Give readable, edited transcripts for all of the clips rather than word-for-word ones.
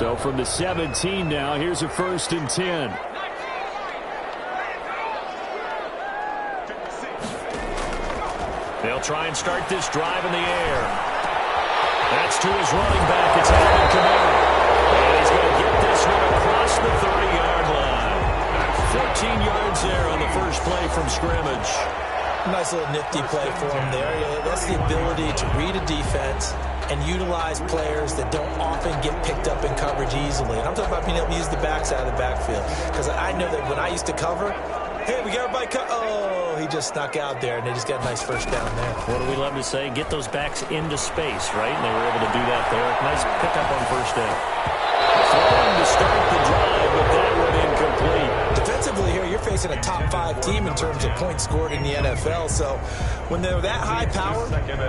So from the 17 now, here's a 1st and 10. They'll try and start this drive in the air. That's to his running back. It's Alvin Kamara. And he's going to get this one across the 30-yard line. 14 yards there on the first play from scrimmage. Nice little nifty play for him there. That's the ability to read a defense and utilize players that don't often get picked up in coverage easily. And I'm talking about being able to use the backs out of the backfield. Because I know that when I used to cover, hey, we got everybody oh, he just snuck out there, and they just got a nice first down there. What do we love to say? Get those backs into space, right? And they were able to do that there. Nice pickup on first down. Throwing to start the drive, but that one incomplete. Defensively here, you're facing a top-5 team in terms of points scored in the NFL. So when they're that high power,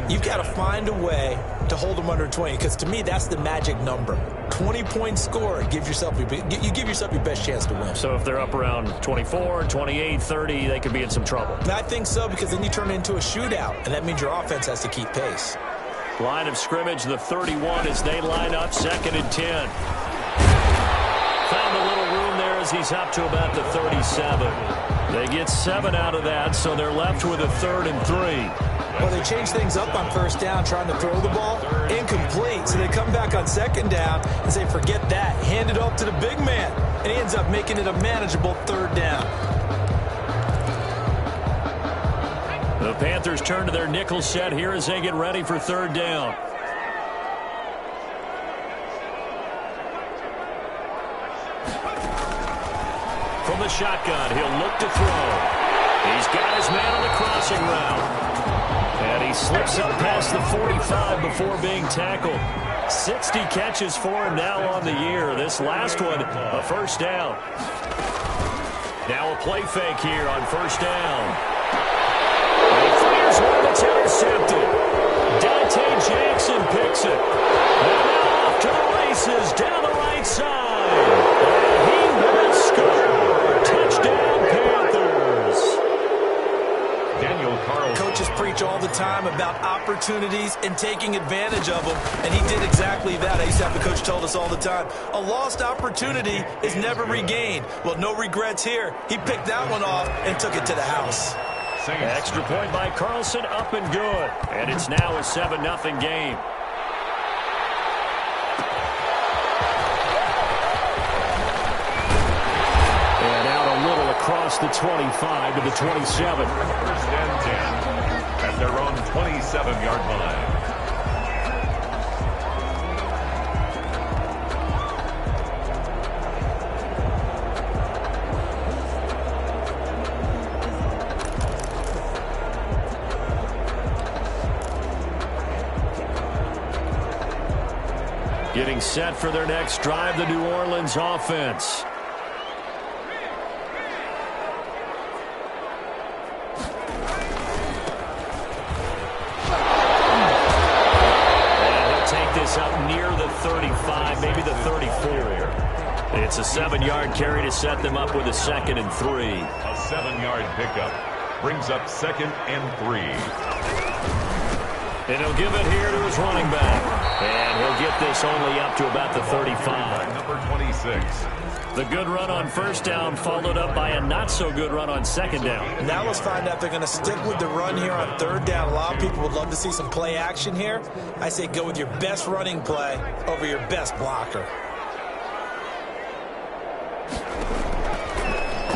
you've got to find a way to hold them under 20. Because to me, that's the magic number. 20 points scored gives yourself you give yourself your best chance to win. So if they're up around 24, 28, 30, they could be in some trouble. I think so, because then you turn it into a shootout, and that means your offense has to keep pace. Line of scrimmage, the 31 as they line up, 2nd and 10. Found a little room there as he's up to about the 37. They get 7 out of that, so they're left with a 3rd and 3. Well, they change things up on first down, trying to throw the ball. Incomplete. So they come back on 2nd down and say, forget that. Hand it off to the big man. And he ends up making it a manageable 3rd down. The Panthers turn to their nickel set here as they get ready for 3rd down. From the shotgun, he'll look to throw. He's got his man on the crossing route. And he slips up past the 45 before being tackled. 60 catches for him now on the year. This last one, a 1st down. Now a play fake here on 1st down. And he fires one that's intercepted. Dante Jackson picks it. And now off to the races down the right side. And he will score. Touchdown, Panthers. Daniel Carlson. Coaches preach all the time about opportunities and taking advantage of them, and he did exactly that. I used to have the coach told us all the time, a lost opportunity is never regained. Well, no regrets here. He picked that one off and took it to the house. Extra point by Carlson, up and good. And it's now a 7-0 game. And out a little across the 25 to the 27. 1st and 10 at their own 27-yard line. Getting set for their next drive, the New Orleans offense. And he'll take this up near the 35, maybe the 34. It's a 7-yard carry to set them up with a 2nd and 3. A 7-yard pickup brings up 2nd and 3. And he'll give it here to his running back. And he'll get this only up to about the 35. Number 26. The good run on 1st down followed up by a not-so-good run on 2nd down. Now let's find out if they're going to stick with the run here on 3rd down. A lot of people would love to see some play action here. I say go with your best running play over your best blocker.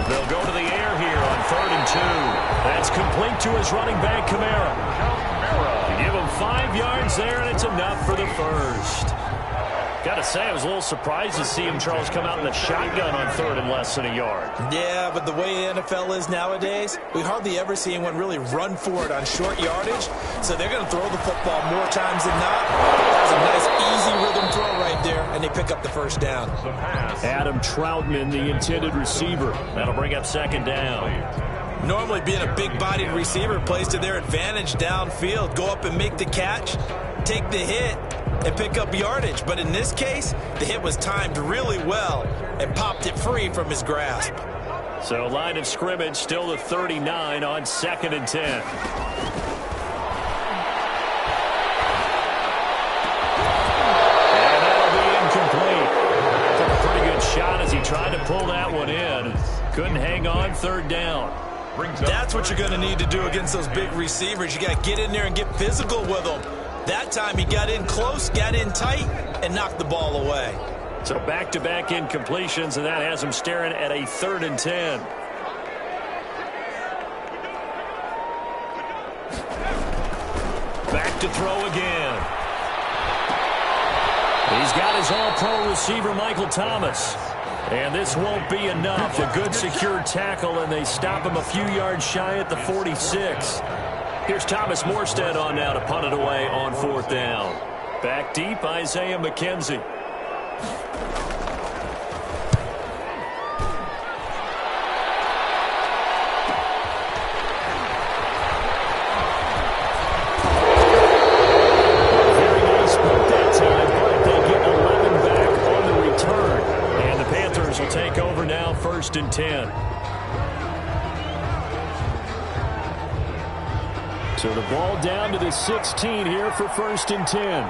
They'll go to the air here on 3rd and 2. That's complete to his running back, Kamara. Give him 5 yards there, and it's enough for the 1st. Got to say, I was a little surprised to see him, Charles, come out in the shotgun on 3rd and less than a yard. Yeah, but the way the NFL is nowadays, we hardly ever see anyone really run for it on short yardage. So they're going to throw the football more times than not. That's a nice, easy rhythm throw right there, and they pick up the 1st down. Adam Troutman, the intended receiver. That'll bring up 2nd down. Normally being a big-bodied receiver plays to their advantage downfield. Go up and make the catch, take the hit, and pick up yardage. But in this case, the hit was timed really well and popped it free from his grasp. So line of scrimmage still the 39 on 2nd and 10. And that'll be incomplete. Couldn't hang on, third down. That's what you're going to need to do against those big receivers. You got to get in there and get physical with them. That time he got in close, got in tight, and knocked the ball away. So back-to-back incompletions, and that has him staring at a 3rd and 10. Back to throw again. He's got his all-pro receiver, Michael Thomas. And this won't be enough. A good secure tackle, and they stop him a few yards shy at the 46. Here's Thomas Morstead on now to punt it away on 4th down. Back deep, Isaiah McKenzie. Very nice punt that time, but they get 11 back on the return. And the Panthers will take over now, 1st and 10. So the ball down to the 16 here for 1st and 10.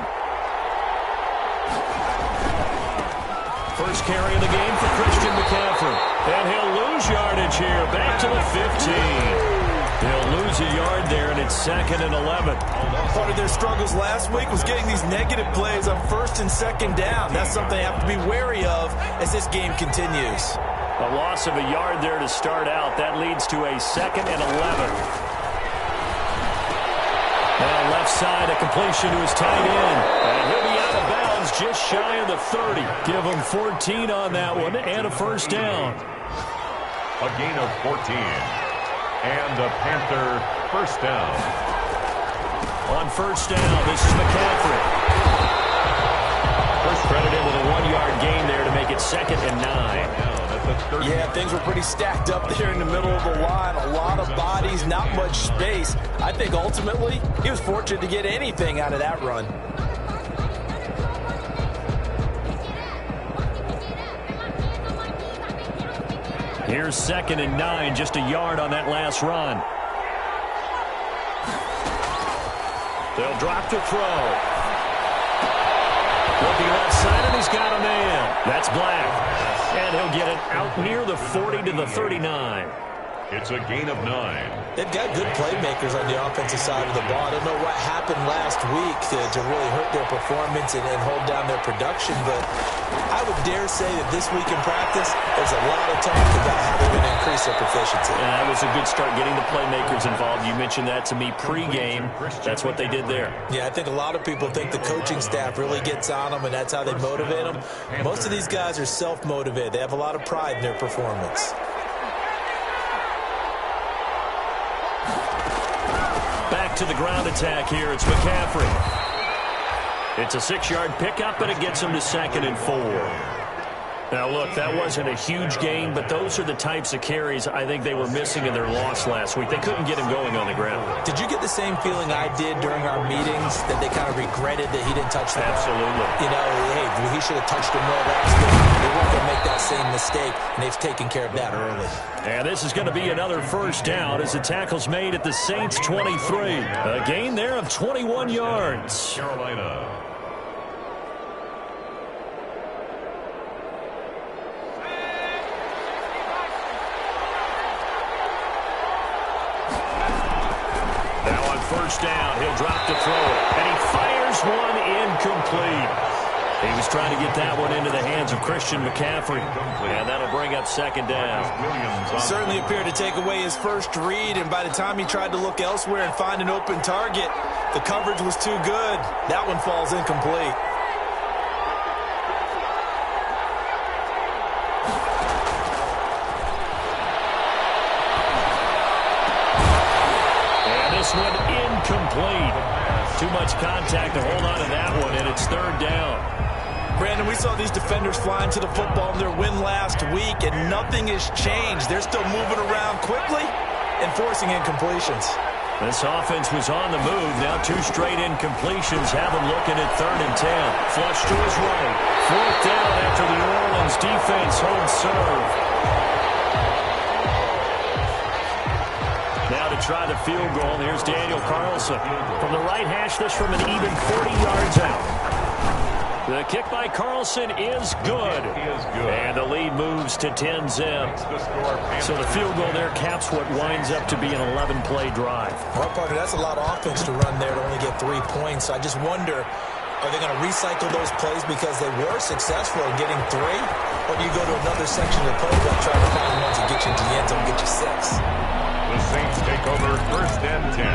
First carry of the game for Christian McCaffrey. And he'll lose yardage here. Back to the 15. They'll lose a yard there, and it's 2nd and 11. Part of their struggles last week was getting these negative plays on 1st and 2nd down. That's something they have to be wary of as this game continues. A loss of a yard there to start out. That leads to a 2nd and 11. Now left side, a completion to his tight end. And he'll be out of bounds just shy of the 30. Give him 14 on that one and a 1st down. A gain of 14. And a Panther 1st down. On 1st down, this is McCaffrey. First credited with a 1-yard gain there to make it 2nd and 9. Yeah, things were pretty stacked up there in the middle of the line. A lot of bodies, not much space. I think ultimately he was fortunate to get anything out of that run. Here's 2nd and 9, just a yard on that last run. They'll drop to throw. Looking left side, and he's got a man. That's Black. And he'll get it out near the 40 to the 39. It's a gain of 9. They've got good playmakers on the offensive side of the ball. I don't know what happened last week to really hurt their performance and hold down their production, but I would dare say that this week in practice, there's a lot of talk about how they're going to increase their proficiency. And that was a good start, getting the playmakers involved. You mentioned that to me pregame. That's what they did there. Yeah, I think a lot of people think the coaching staff really gets on them, and that's how they motivate them. Most of these guys are self-motivated. They have a lot of pride in their performance. Back to the ground attack here. It's McCaffrey. It's a 6-yard pickup, and it gets him to 2nd and 4. Now, look, that wasn't a huge gain, but those are the types of carries I think they were missing in their loss last week. They couldn't get him going on the ground. Did you get the same feeling I did during our meetings, that they kind of regretted that he didn't touch the ball? Absolutely. You know, hey, he should have touched him more last week. They weren't going to make that same mistake, and they've taken care of that early. And this is going to be another 1st down as the tackle's made at the Saints' 23. A gain there of 21 yards. Carolina. Now on 1st down, he'll drop to throw it. And he fires one incomplete. He was trying to get that one into the hands of Christian McCaffrey. And that'll bring up 2nd down. Certainly appeared to take away his first read, and by the time he tried to look elsewhere and find an open target, the coverage was too good. That one falls incomplete. This one incomplete. Too much contact to hold on to that one, and it's 3rd down. Brandon, we saw these defenders flying to the football in their win last week, and nothing has changed. They're still moving around quickly and forcing incompletions. This offense was on the move. Now 2 straight incompletions have them looking at 3rd and 10. Flush to his right. 4th down after the New Orleans defense holds serve. Now to try the field goal, here's Daniel Carlson. From the right hash, this from an even 40 yards out. The kick by Carlson is good. And the lead moves to 10-zip. So the field goal there caps what winds up to be an 11-play drive. Well, Parker, that's a lot of offense to run there to only get 3 points. I just wonder, are they going to recycle those plays because they were successful in getting 3? Or do you go to another section of the playbook trying to find ones that get you into the end zone and get you 6? The Saints take over 1st and 10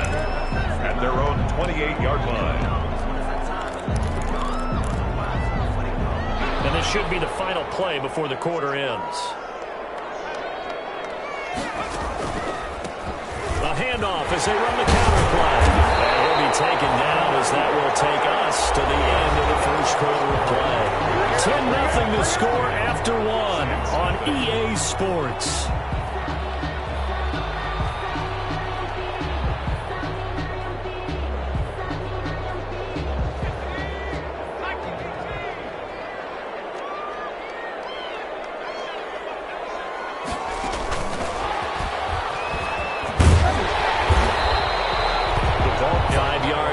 at their own 28-yard line. And this should be the final play before the quarter ends. A handoff as they run the counter play. And he'll be taken down as that will take us to the end of the first quarter of play. 10-0 to score after 1 on EA Sports.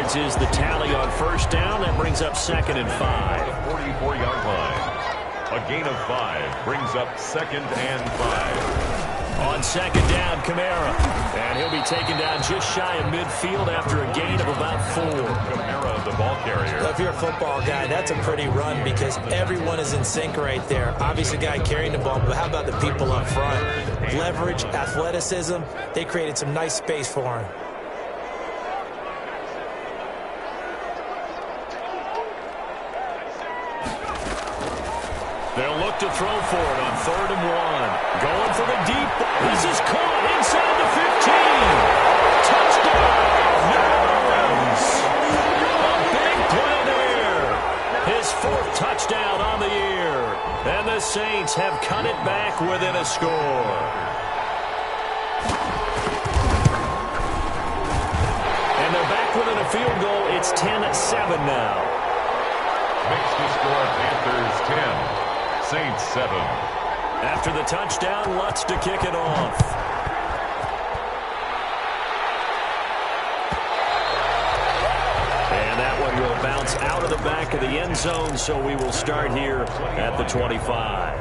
Is the tally on first down. That brings up 2nd and 5. 44-yard line. A gain of 5 brings up 2nd and 5. On 2nd down, Kamara. And he'll be taken down just shy of midfield after a gain of about 4. Kamara, the ball carrier. Well, if you're a football guy, that's a pretty run because everyone is in sync right there. Obviously, the guy carrying the ball, but how about the people up front? Leverage, athleticism. They created some nice space for him. They'll look to throw for it on 3rd and 1. Going for the deep. This is caught inside the 15. Touchdown, New Orleans. A big play there. His 4th touchdown on the year. And the Saints have cut it back within a score. And they're back within a field goal. It's 10-7 now. Makes the score Panthers 10. Saints 7. After the touchdown, Lutz to kick it off. And that one will bounce out of the back of the end zone, so we will start here at the 25.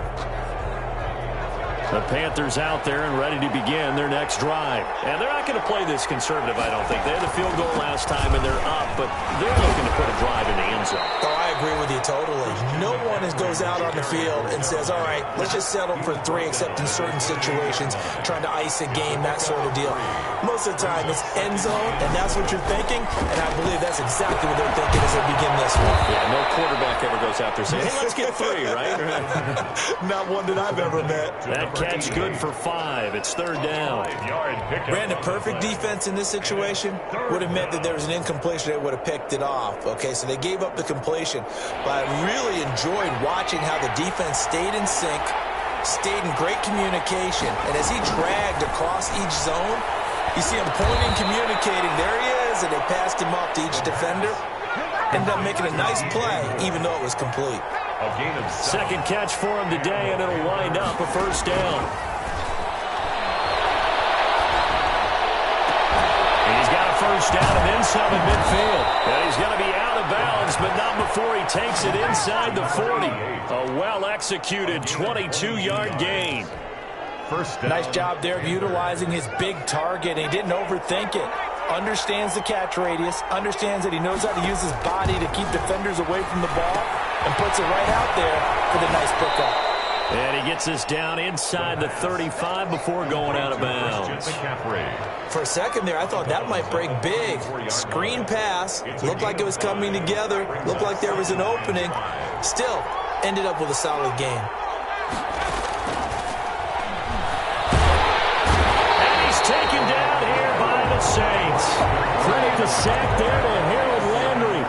The Panthers out there and ready to begin their next drive. And they're not going to play this conservative, I don't think. They had the field goal last time, and they're up, but they're looking to put a drive in the end zone. Oh, I agree with you totally. No one goes out on the field and says, all right, let's just settle for 3, except in certain situations, trying to ice a game, that sort of deal. Most of the time, it's end zone, and that's what you're thinking, and I believe that's exactly what they're thinking as they begin this one. Yeah, no quarterback ever goes out there saying, hey, let's get 3, right? Not one that I've ever met. That catch good for 5. It's 3rd down. Brandon, perfect defense in this situation would have meant that there was an incompletion that would have picked it off. Okay, so they gave up the completion. But I really enjoyed watching how the defense stayed in sync, stayed in great communication. And as he dragged across each zone, you see him pointing, communicating. There he is, and they passed him off to each defender. Ended up making a nice play, even though it was complete. A gain of 7. 2nd catch for him today, and it'll wind up a 1st down. He's got a 1st down and then some in midfield. And he's going to be out of bounds, but not before he takes it inside the 40. A well-executed 22-yard gain. 1st down. Nice job there of utilizing his big target. He didn't overthink it. Understands the catch radius. Understands that he knows how to use his body to keep defenders away from the ball. And puts it right out there for the nice pickup. And he gets us down inside the 35 before going out of bounds. For a second there, I thought that might break big. Screen pass. Looked like it was coming together. Looked like there was an opening. Still, ended up with a solid game. And he's taken down here by the Saints. Credit the sack there to Harold Landry.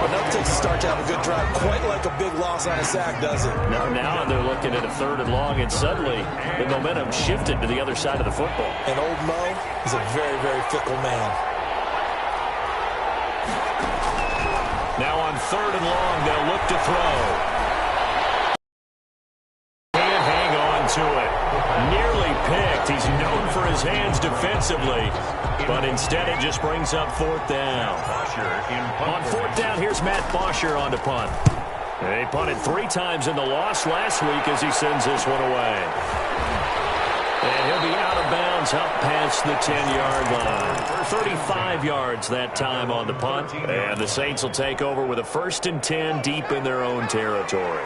Well, never takes a start to have a good drive, quite like a big loss on a sack, does it? Now they're looking at a 3rd and long, and suddenly the momentum shifted to the other side of the football. And old Mo is a very, very fickle man. Now on 3rd and long, they'll look to throw. Can't hang on to it. Nearly picked. He's known for his hands defensively, but instead it just brings up 4th down. On 4th down, here's Matt Bosher on to punt. They punted 3 times in the loss last week as he sends this one away. And he'll be out of bounds up past the 10-yard line. 35 yards that time on the punt. And the Saints will take over with a 1st and 10 deep in their own territory.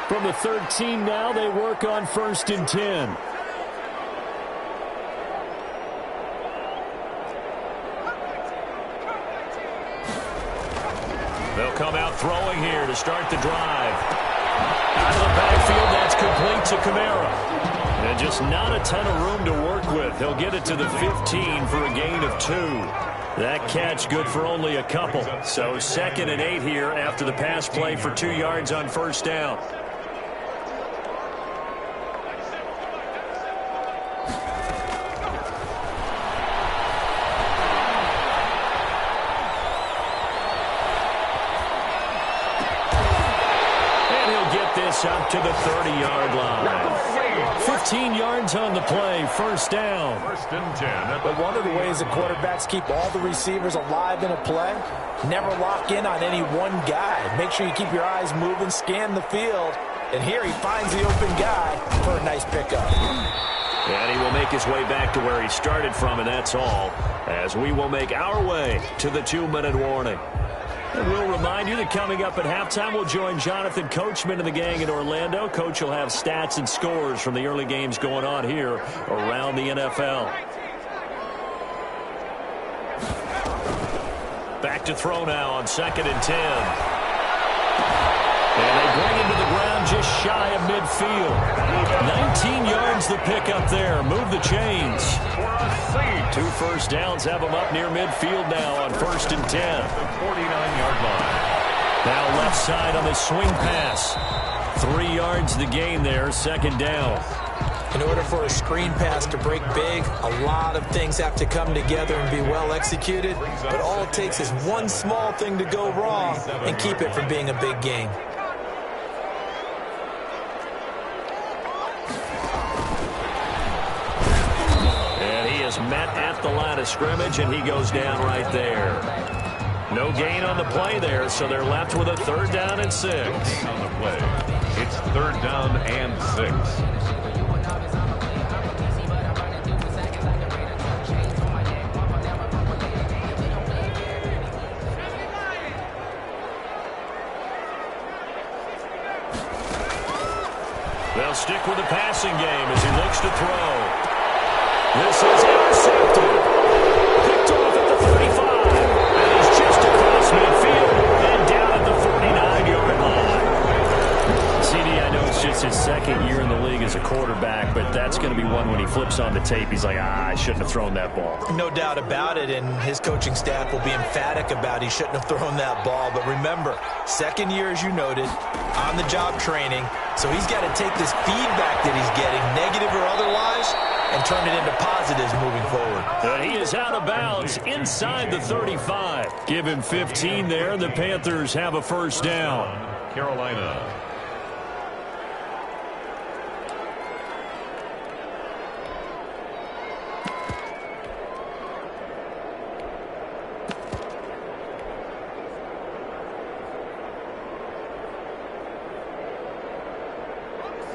From the 13 now, they work on 1st and 10. They'll come out throwing here to start the drive. Out of the backfield, that's complete to Kamara. And just not a ton of room to work with. He'll get it to the 15 for a gain of 2. That catch good for only a couple. So 2nd and 8 here after the pass play for 2 yards on 1st down. Up to the 30-yard line. 15 yards on the play, 1st down. 1st and 10. But one of the ways the quarterbacks keep all the receivers alive in a play, never lock in on any one guy. Make sure you keep your eyes moving, scan the field, and here he finds the open guy for a nice pickup. And he will make his way back to where he started from, and that's all, as we will make our way to the 2-minute warning. And we'll remind you that coming up at halftime, we'll join Jonathan Coachman and the gang in Orlando. Coach will have stats and scores from the early games going on here around the NFL. Back to throw now on 2nd and 10. And they bring him to the ground just shy of midfield. 19 yards the pick up there. Move the chains. 2 first downs have them up near midfield now on 1st and 10. The 49-yard line. Now left side on the swing pass. 3 yards the gain there, 2nd down. In order for a screen pass to break big, a lot of things have to come together and be well executed. But all it takes is one small thing to go wrong and keep it from being a big gain. Met at the line of scrimmage, and he goes down right there. No gain on the play there, so they're left with a 3rd down and 6. On the play, it's 3rd down and 6. They'll stick with the passing game as he looks to throw. This is intercepted. Picked off at the 35. And he's just across midfield and down at the 49-yard line. CD, I know it's just his 2nd year in the league as a quarterback, but that's going to be one when he flips on the tape. He's like, I shouldn't have thrown that ball. No doubt about it, and his coaching staff will be emphatic about he shouldn't have thrown that ball. But remember, 2nd year, as you noted, on-the-job training, so he's got to take this feedback that he's getting, negative or otherwise, and turn it into positives moving forward. He is out of bounds inside the 35. Give him 15 there, and the Panthers have a 1st down. Carolina.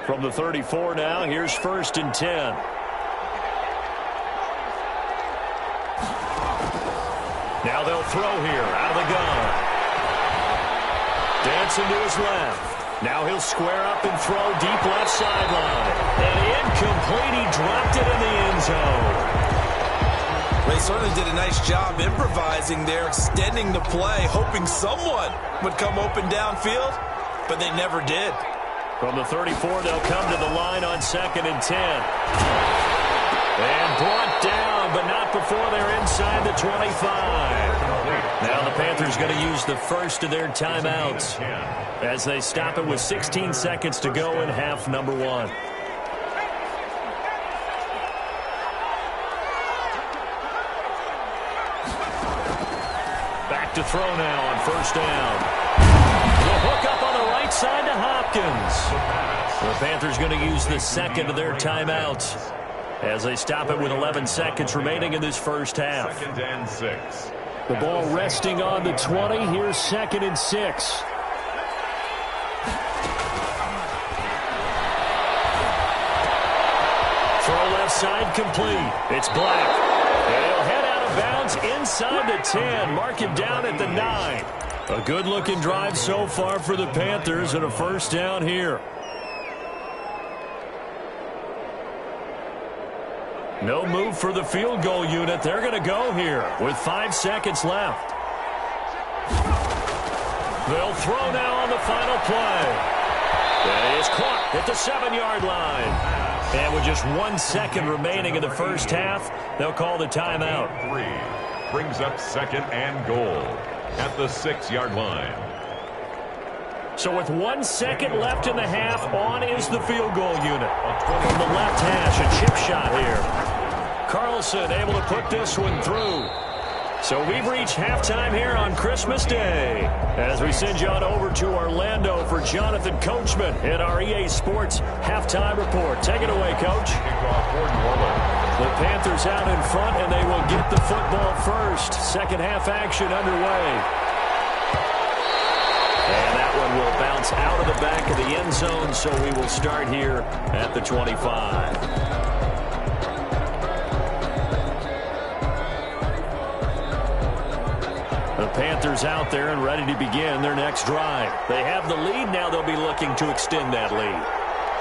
From the 34 now, here's 1st and 10. Now they'll throw here out of the gun. Dancing to his left. Now he'll square up and throw deep left sideline. And incomplete. He dropped it in the end zone. They certainly did a nice job improvising there, extending the play, hoping someone would come open downfield, but they never did. From the 34, they'll come to the line on 2nd and 10. And brought down, but not before they're inside the 25. Now the Panthers going to use the first of their timeouts as they stop it with 16 seconds to go in half number 1. Back to throw now on 1st down. The hook up on the right side to Hopkins. The Panthers going to use the 2nd of their timeouts as they stop it with 11 seconds remaining in this first half. 2nd and 6. The ball resting on the 20. Here's 2nd and 6. side complete. It's Black. And he'll head out of bounds inside the 10. Mark him down at the 9. A good-looking drive so far for the Panthers and a first down here. No move for the field goal unit. They're going to go here with 5 seconds left. They'll throw now on the final play. That is caught at the 7-yard line. And with just 1 second remaining in the first half, they'll call the timeout. 3 brings up second and goal at the 6-yard line. So with 1 second left in the half, on is the field goal unit. From the left hash, a chip shot here. Carlson able to put this one through. So we've reached halftime here on Christmas Day as we send you on over to Orlando for Jonathan Coachman in our EA Sports Halftime Report. Take it away, Coach. The Panthers out in front, and they will get the football first. Second half action underway. And that one will bounce out of the back of the end zone, so we will start here at the 25. The Panthers out there and ready to begin their next drive. They have the lead. Now they'll be looking to extend that lead.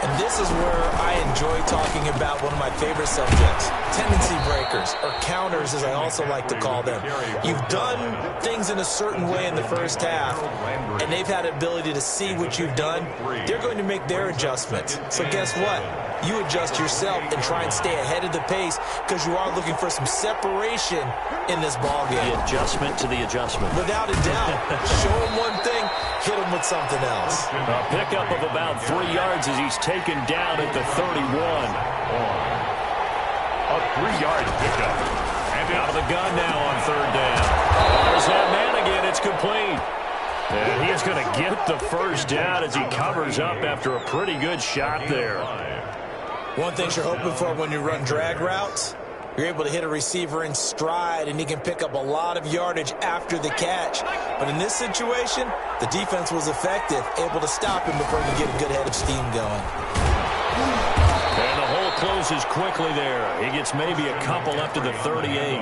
And this is where I enjoy talking about one of my favorite subjects, tendency breakers, or counters as I also like to call them. You've done things in a certain way in the first half, and they've had the ability to see what you've done. They're going to make their adjustments. So guess what? You adjust yourself and try and stay ahead of the pace because you are looking for some separation in this ballgame. The adjustment to the adjustment. Without a doubt. Show them one thing, hit them with something else. A pickup of about 3 yards as he's taken down at the 31. A 3-yard pickup. And out of the gun now on third down. There's that man again. It's complete. And he is going to get the first down as he covers up after a pretty good shot there. One thing you're hoping for when you run drag routes, you're able to hit a receiver in stride, and he can pick up a lot of yardage after the catch. But in this situation, the defense was effective, able to stop him before he could get a good head of steam going. And the hole closes quickly there. He gets maybe a couple up to the 38.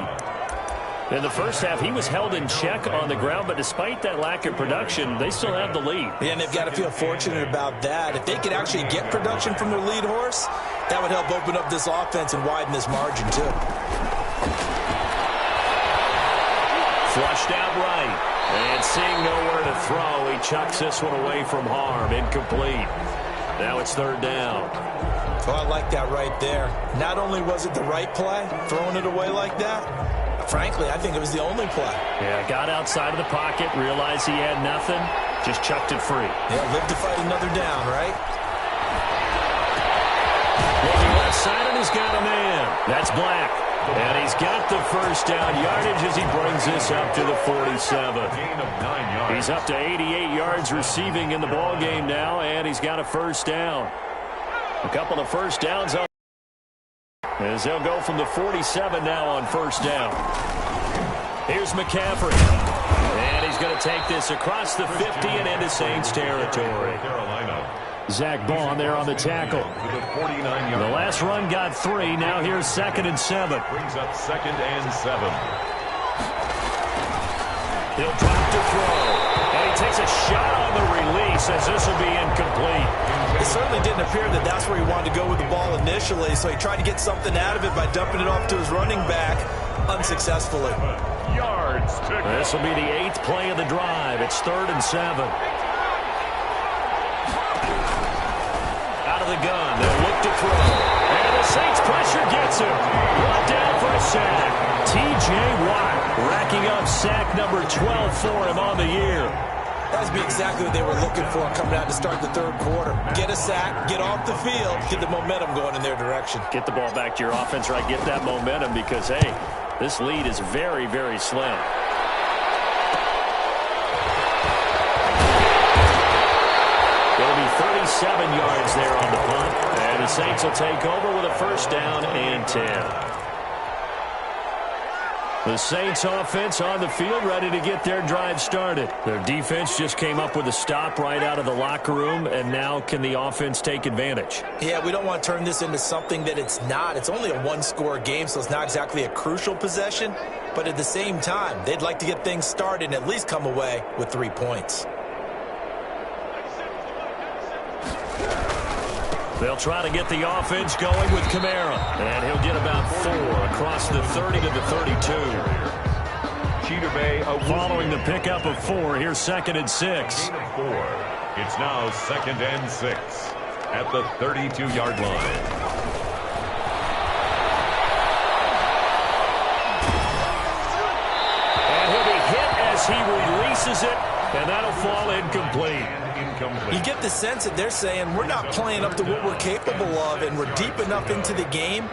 In the first half, he was held in check on the ground, but despite that lack of production, they still have the lead. Yeah, and they've got to feel fortunate about that. If they could actually get production from their lead horse, that would help open up this offense and widen this margin, too. Flushed out right. And seeing nowhere to throw, he chucks this one away from harm. Incomplete. Now it's third down. Oh, I like that right there. Not only was it the right play, throwing it away like that, frankly, I think it was the only play. Yeah, got outside of the pocket, realized he had nothing, just chucked it free. Yeah, live to fight another down, right? Looking left side, and he's got a man. That's Black. And he's got the first down yardage as he brings this up to the 47. He's up to 88 yards receiving in the ballgame now, and he's got a first down. A couple of first downs on as they'll go from the 47 now on first down. Here's McCaffrey. And he's going to take this across the 50 and into Saints territory. Zach Bond there on the tackle. The last run got 3. Now here's 2nd and 7. Brings up 2nd and 7. He'll drop to throw. And he takes a shot on the release as this will be incomplete. It certainly didn't appear that that's where he wanted to go with the ball initially, so he tried to get something out of it by dumping it off to his running back unsuccessfully. Yards. This will be the 8th play of the drive. It's 3rd and 7. Out of the gun. They'll look to throw. And the Saints pressure gets him. Brought down for a sack. T.J. Watt racking up sack number 12 for him on the year. That would be exactly what they were looking for coming out to start the third quarter. Get a sack, get off the field, get the momentum going in their direction. Get the ball back to your offense, right? Get that momentum because, hey, this lead is very, very slim. It'll be 37 yards there on the punt, and the Saints will take over with a first down and 10. The Saints offense on the field, ready to get their drive started. Their defense just came up with a stop right out of the locker room, and now can the offense take advantage? Yeah, we don't want to turn this into something that it's not. It's only a one-score game, so it's not exactly a crucial possession. But at the same time, they'd like to get things started and at least come away with 3 points. They'll try to get the offense going with Kamara. And he'll get about 4 across the 30 to the 32. Following the pickup of 4, here's 2nd and 6. 4. It's now 2nd and 6 at the 32-yard line. And he'll be hit as he releases it, and that'll fall incomplete. You get the sense that they're saying we're not playing up to what we're capable of, and we're deep enough into the game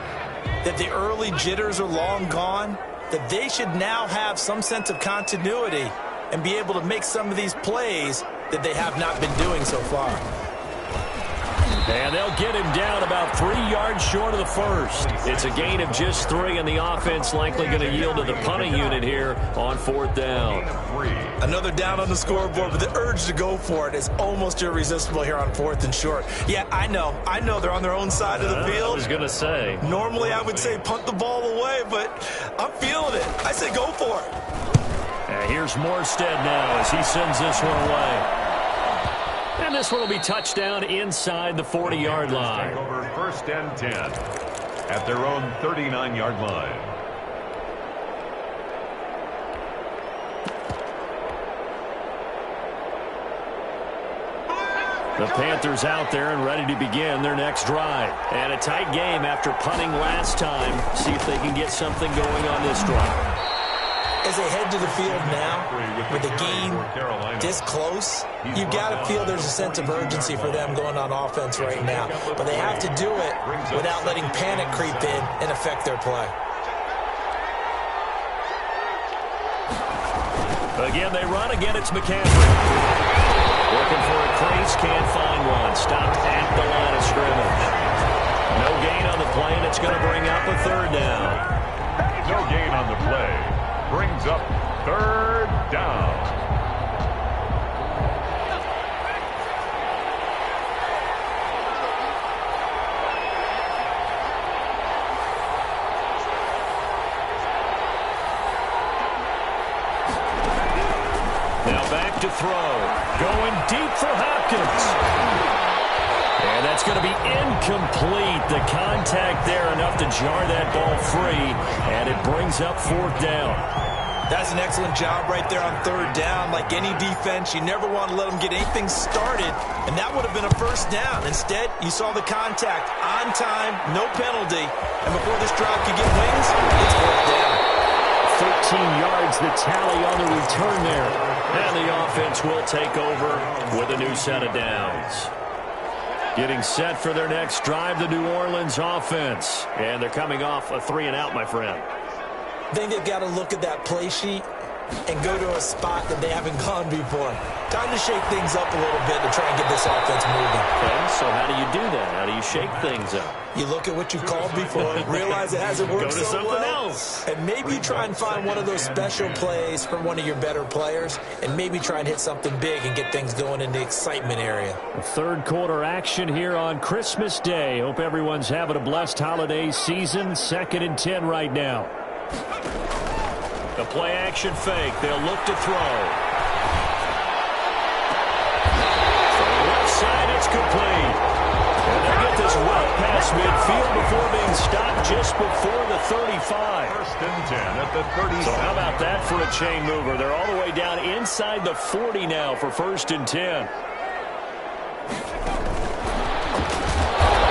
that the early jitters are long gone, that they should now have some sense of continuity and be able to make some of these plays that they have not been doing so far. And they'll get him down about 3 yards short of the first. It's a gain of just 3, and the offense likely going to yield to the punting unit here on 4th down. Another down on the scoreboard, but the urge to go for it is almost irresistible here on 4th and short. Yeah, I know they're on their own side of the field. I was going to say. Normally I would say punt the ball away, but I'm feeling it. I say go for it. And here's Morstead now as he sends this one away. And this one will be touchdown inside the 40-yard line. Take over 1st and 10 at their own 39-yard line. The Panthers out there and ready to begin their next drive. And a tight game after punting last time. See if they can get something going on this drive. As they head to the field now, with the game this close, you've got to feel there's a sense of urgency for them going on offense right now. But they have to do it without letting panic creep in and affect their play. Again, they run. Again, it's McCaffrey. Looking for a crease, can't find one. Stopped at the line of scrimmage. No gain on the play, and it's going to bring up a 3rd down. No gain on the play. Brings up 3rd down. Now back to throw. Going deep for Hopkins. And that's going to be incomplete. The contact there enough to jar that ball free. And it brings up 4th down. That's an excellent job right there on 3rd down. Like any defense, you never want to let them get anything started, and that would have been a 1st down. Instead, you saw the contact on time, no penalty, and before this drive could get wings, it's 4th down. 13 yards, the tally on the return there. And the offense will take over with a new set of downs. Getting set for their next drive, the New Orleans offense. And they're coming off a 3-and-out, my friend. I think they've got to look at that play sheet and go to a spot that they haven't gone before. Time to shake things up a little bit to try and get this offense moving. Okay, so how do you do that? How do you shake things up? You look at what you've called before, realize it hasn't worked Go to so something well, else. and maybe try and find one of those special plays from one of your better players, and maybe try and hit something big and get things going in the excitement area. Third quarter action here on Christmas Day. Hope everyone's having a blessed holiday season. 2nd and 10 right now. The play action fake. They'll look to throw. From the left side, it's complete. And they get this well past midfield before being stopped just before the 35. 1st and 10 at the 30. So how about that for a chain mover? They're all the way down inside the 40 now for 1st and 10.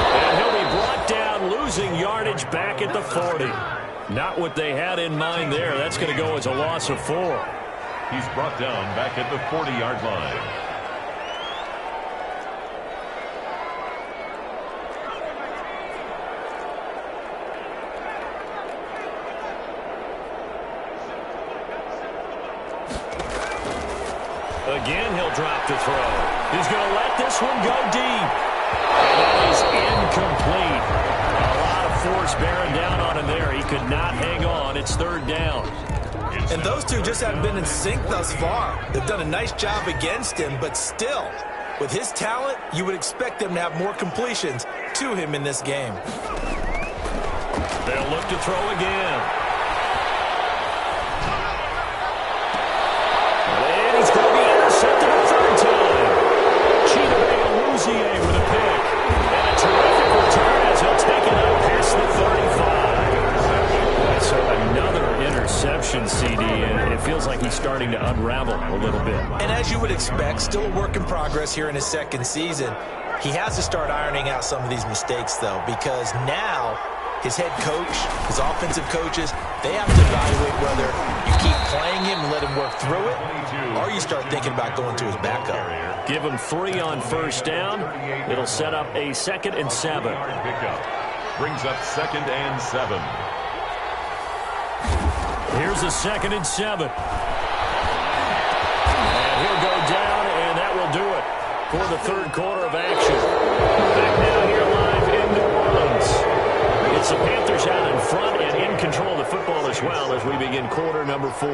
And he'll be brought down, losing yardage back at the 40. Not what they had in mind there. That's going to go as a loss of 4. He's brought down back at the 40-yard line. Again, he'll drop the throw. He's going to let this one go deep. And that is incomplete. A lot of force bearing down on him there. He could not hang on. It's third down. And those two just haven't been in sync thus far. They've done a nice job against him, but still, with his talent, you would expect them to have more completions to him in this game. They'll look to throw again. And he's going to be intercepted a third time. Chidobe with a pick. And a terrific return as he'll take it up past the 35. So another interception, CD, and it feels like he's starting to unravel a little bit. And as you would expect, still a work in progress here in his second season. He has to start ironing out some of these mistakes, though, because now his head coach, his offensive coaches, they have to evaluate whether you keep playing him and let him work through it, or you start thinking about going to his backup. Give him 3 on first down. It'll set up a 2nd and 7. Brings up 2nd and 7. Here's a 2nd and 7. And he'll go down, and that will do it for the third quarter of action. Back now here live in New Orleans. It's the Panthers out in front and in control of the football as well as we begin quarter number 4.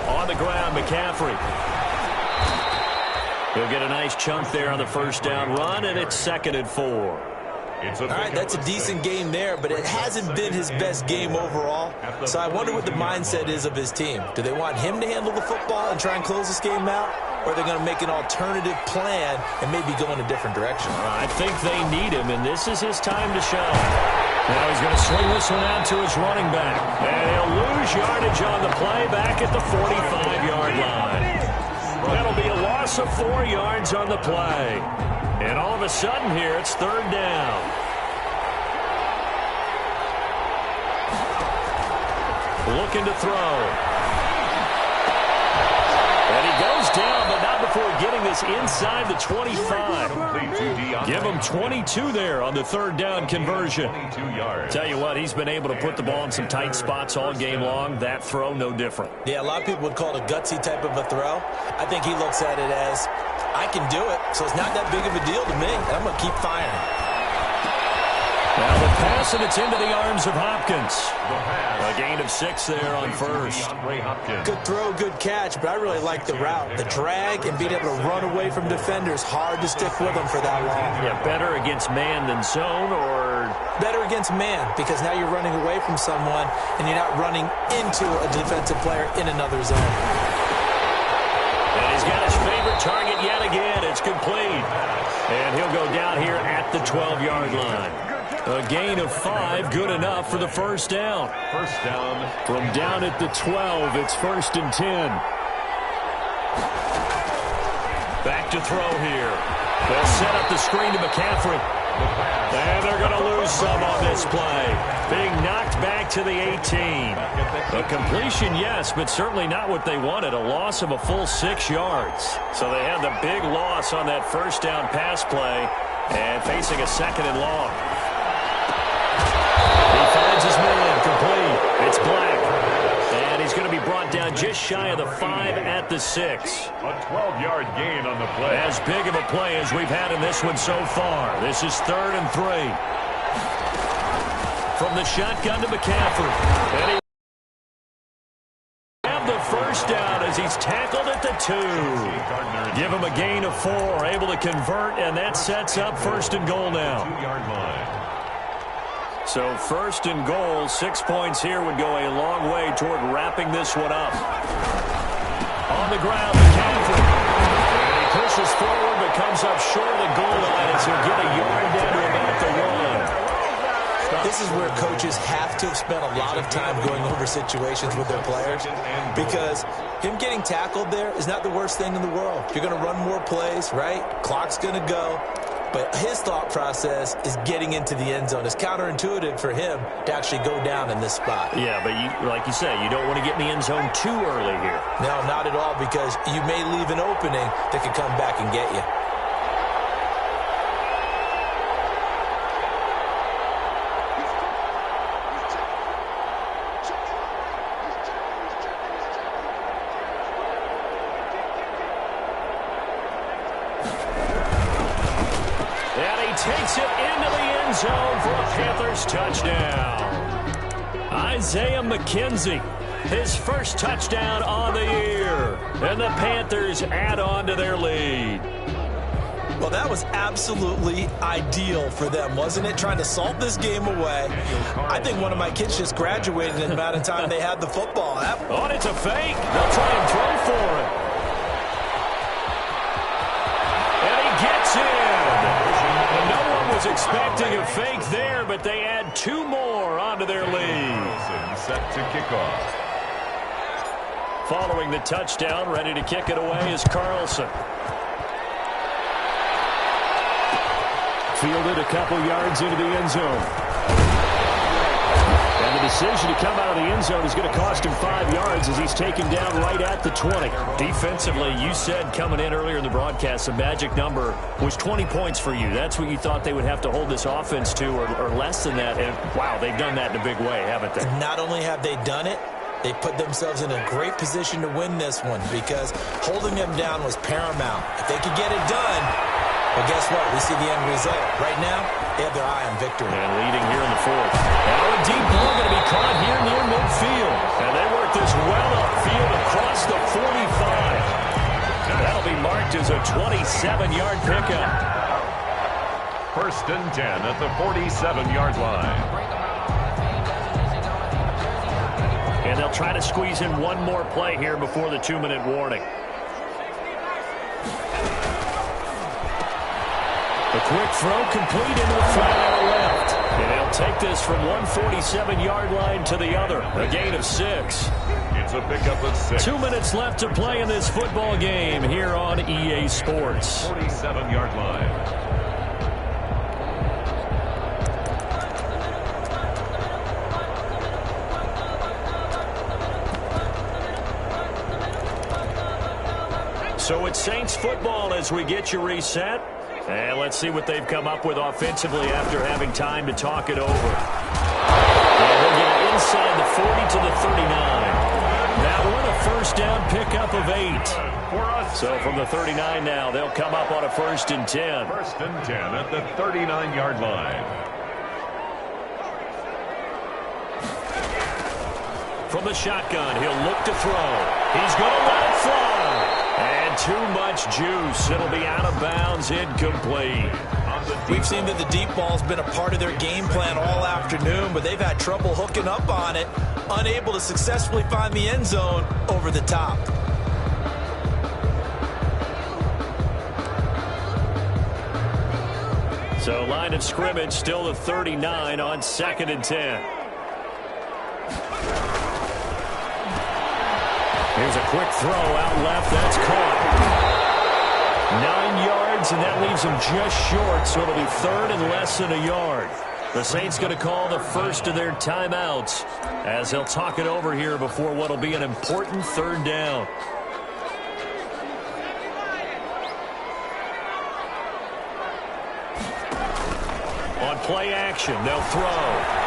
On the ground, McCaffrey. He'll get a nice chunk there on the first down run, and it's 2nd and 4. All right, that's a decent game there, but it hasn't been his best game overall. So I wonder what the mindset is of his team. Do they want him to handle the football and try and close this game out? Or are they going to make an alternative plan and maybe go in a different direction? I think they need him, and this is his time to shine. Now he's going to swing this one out to his running back. And he'll lose yardage on the play back at the 45-yard line. That'll be a loss of 4 yards on the play. And all of a sudden here, it's third down. Looking to throw. And he goes down, but not before getting this inside the 25. Give him 22 there on the third down conversion. Tell you what, he's been able to put the ball in some tight spots all game long. That throw, no different. Yeah, a lot of people would call it a gutsy type of a throw. I think he looks at it as, I can do it, so it's not that big of a deal to me, and I'm going to keep firing. Now the pass, and it's into the arms of Hopkins. A gain of 6 there on first. Good throw, good catch, but I really like the route. The drag and being able to run away from defenders, hard to stick with them for that long. Yeah, better against man than zone, or? Better against man, because now you're running away from someone, and you're not running into a defensive player in another zone. And he's got his favorite target yet again. It's complete. And he'll go down here at the 12-yard line. A gain of 5, good enough for the first down. First down. From down at the 12, it's 1st and 10. Back to throw here. They'll set up the screen to McCaffrey. And they're going to lose some on this play. Being knocked back to the 18. A completion, yes, but certainly not what they wanted. A loss of a full 6 yards. So they had the big loss on that first down pass play and facing a 2nd and long. He finds his man complete. It's Black. And he's going to be brought down just shy of the 5 at the 6. A 12-yard gain on the play. As big of a play as we've had in this one so far. This is 3rd and 3. From the shotgun to McCaffrey. And he have the first down as he's tackled at the 2. Give him a gain of 4. Able to convert, and that sets up 1st and goal now. 2-yard line. So 1st and goal, 6 points here would go a long way toward wrapping this one up. On the ground, McCaffrey. And he pushes forward, but comes up short of the goal line as he'll get a yard down to about the 1. This is where coaches have to have spent a lot of time going over situations with their players, because him getting tackled there is not the worst thing in the world. You're going to run more plays, right? Clock's going to go. But his thought process is getting into the end zone. It's counterintuitive for him to actually go down in this spot. Yeah, but like you say, you don't want to get in the end zone too early here. No, not at all, because you may leave an opening that could come back and get you. takes it into the end zone for a Panthers touchdown. Isaiah McKenzie, his first touchdown on the year. And the Panthers add on to their lead. Well, that was absolutely ideal for them, wasn't it? Trying to salt this game away. I think one of my kids just graduated in the amount of time they had the football. Oh, and it's a fake. They'll try and throw for it. And he gets in. And no one was expecting a fake there, but they add 2 more onto their lead. Set to kick off. Following the touchdown, ready to kick it away is Carlson. Fielded a couple yards into the end zone. And the decision to come out of the end zone is going to cost him 5 yards as he's taken down right at the 20. Defensively, you said coming in earlier in the broadcast, the magic number was 20 points for you. That's what you thought they would have to hold this offense to, or less than that. And, wow, they've done that in a big way, haven't they? Not only have they done it, they put themselves in a great position to win this one because holding them down was paramount. If they could get it done, well, guess what? We see the end result. Right now, they have their eye on victory. And leading here in the 4th. Now a deep ball going to be caught here near midfield. And they work this well upfield across the 45. That'll be marked as a 27-yard pickup. 1st and 10 at the 47-yard line. And they'll try to squeeze in one more play here before the 2-minute warning. A quick throw complete into the flat out left. And they'll take this from one 47-yard line to the other. A gain of 6. It's a pickup of 6. 2 minutes left to play in this football game here on EA Sports. 47-yard line. So it's Saints football as we get you reset. And let's see what they've come up with offensively after having time to talk it over. And they'll get it inside the 40 to the 39. That one a first down pickup of 8. So from the 39 now, they'll come up on a 1st and 10. 1st and 10 at the 39-yard line. From the shotgun, he'll look to throw. He's going to let it fly. And too much juice. It'll be out of bounds, incomplete. We've seen that the deep ball's been a part of their game plan all afternoon, but they've had trouble hooking up on it, unable to successfully find the end zone over the top. So line of scrimmage still the 39 on 2nd and 10. Here's a quick throw out left. That's caught. 9 yards, and that leaves them just short, so it'll be 3rd and less than a yard. The Saints going to call the first of their timeouts as they'll talk it over here before what will be an important 3rd down. On play action, they'll throw.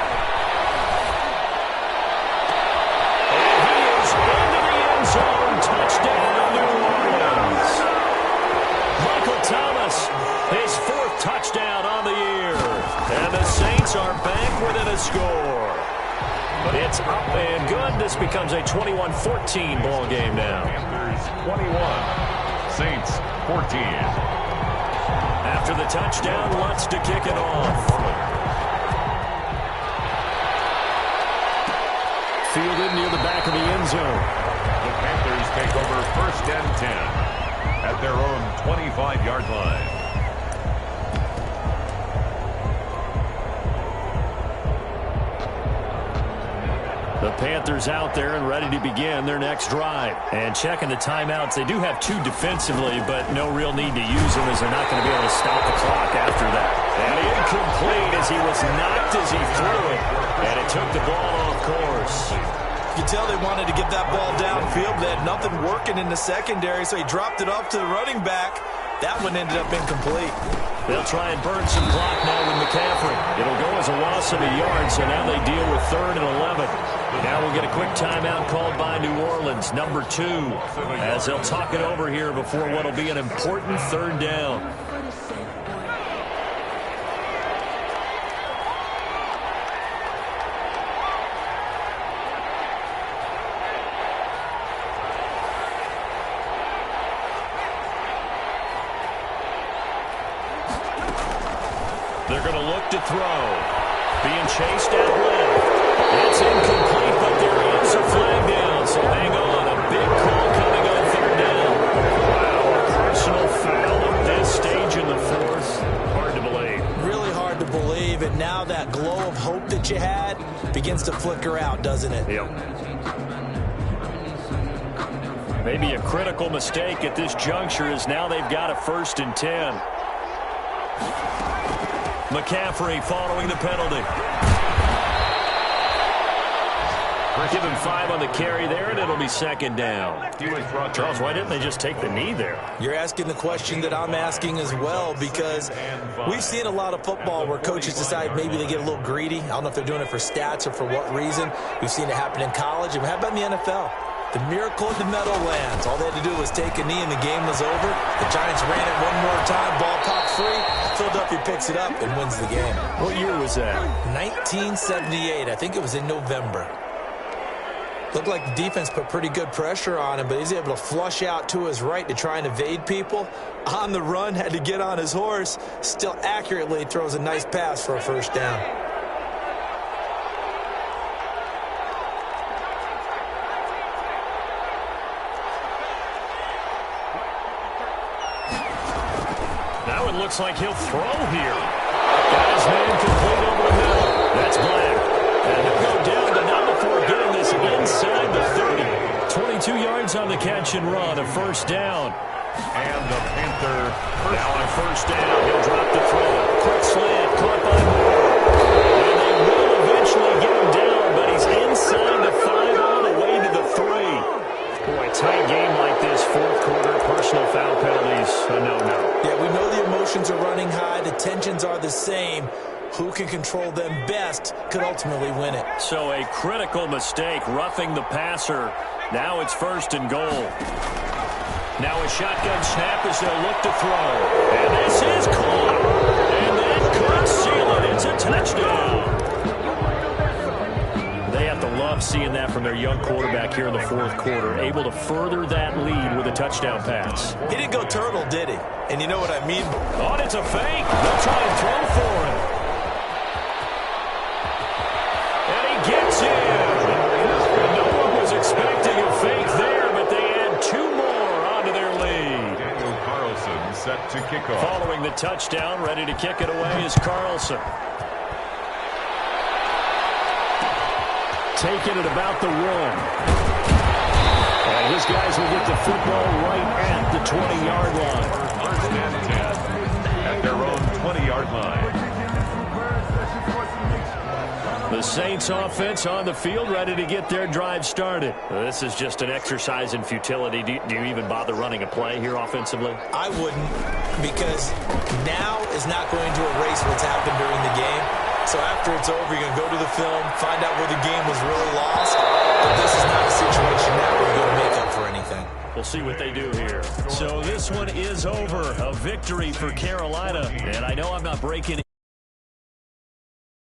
Zone touchdown, New Orleans. Michael Thomas, his 4th touchdown on the year. And the Saints are back within a score. It's up and good. This becomes a 21-14 ball game now. Panthers 21, Saints 14. After the touchdown, Lutz to kick it off. Fielded near the back of the end zone. The Panthers take over 1st and 10 at their own 25-yard line. The Panthers out there and ready to begin their next drive. And checking the timeouts, they do have 2 defensively, but no real need to use them as they're not going to be able to stop the clock after that. And incomplete as he was knocked as he threw it. And it took the ball off course. You can tell they wanted to get that ball downfield. They had nothing working in the secondary, so he dropped it off to the running back. That one ended up incomplete. They'll try and burn some clock now with McCaffrey. It'll go as a loss of a yard, so now they deal with 3rd and 11. Now we'll get a quick timeout called by New Orleans, number 2, as they'll talk it over here before what will be an important 3rd down. They're going to look to throw. Being chased out left. It's incomplete, but there is a flag down. So hang on. A big call coming on third down. Wow, a personal foul at this stage in the fourth. Hard to believe. Really hard to believe. And now that glow of hope that you had begins to flicker out, doesn't it? Yep. Maybe a critical mistake at this juncture as now they've got a 1st and 10. McCaffrey following the penalty. Give him 5 on the carry there, and it'll be 2nd down. Charles, why didn't they just take the knee there? You're asking the question that I'm asking as well, because we've seen a lot of football where coaches decide maybe they get a little greedy. I don't know if they're doing it for stats or for what reason. We've seen it happen in college. And how about in the NFL? The miracle in the Meadowlands. All they had to do was take a knee and the game was over. The Giants ran it one more time. Ball popped free. Philadelphia picks it up and wins the game. What year was that? 1978. I think it was in November. Looked like the defense put pretty good pressure on him, but he's able to flush out to his right to try and evade people. On the run, had to get on his horse. Still accurately throws a nice pass for a 1st down. Now it looks like he'll throw here. Got his man complete over the middle. That's Black. And he'll go down to not before getting this inside the 30. 22 yards on the catch and run, a 1st down. And the Panther now on 1st down. He'll drop the throw. Quick slant, caught by Moore. And they will eventually get him down, but he's inside the 5 all the way to the 3. Boy, tight game like this, 4th quarter, personal foul penalties, a no-no. Yeah, we know the emotions are running high. The tensions are the same. Who can control them best could ultimately win it. So a critical mistake, roughing the passer. Now it's 1st and goal. Now a shotgun snap as they'll look to throw. And this is caught. And that could seal it. It's a touchdown. They have to love seeing that from their young quarterback here in the 4th quarter, able to further that lead with a touchdown pass. He didn't go turtle, did he? And you know what I mean? Oh, it's a fake. They'll try and throw for him. And he gets in. And no one was expecting a fake there, but they add 2 more onto their lead. Daniel Carlson set to kick off. Following the touchdown, ready to kick it away is Carlson. Taking it about the 1. And his guys will get the football right at the 20-yard line. 1st and 10 at their own 20-yard line. The Saints offense on the field, ready to get their drive started. This is just an exercise in futility. Do you even bother running a play here offensively? I wouldn't, because now is not going to erase what's happened during the game. So after it's over, you're going to go to the film, find out where the game was really lost. But this is not a situation now where you're going to make up for anything. We'll see what they do here. So this one is over. A victory for Carolina. And I know I'm not breaking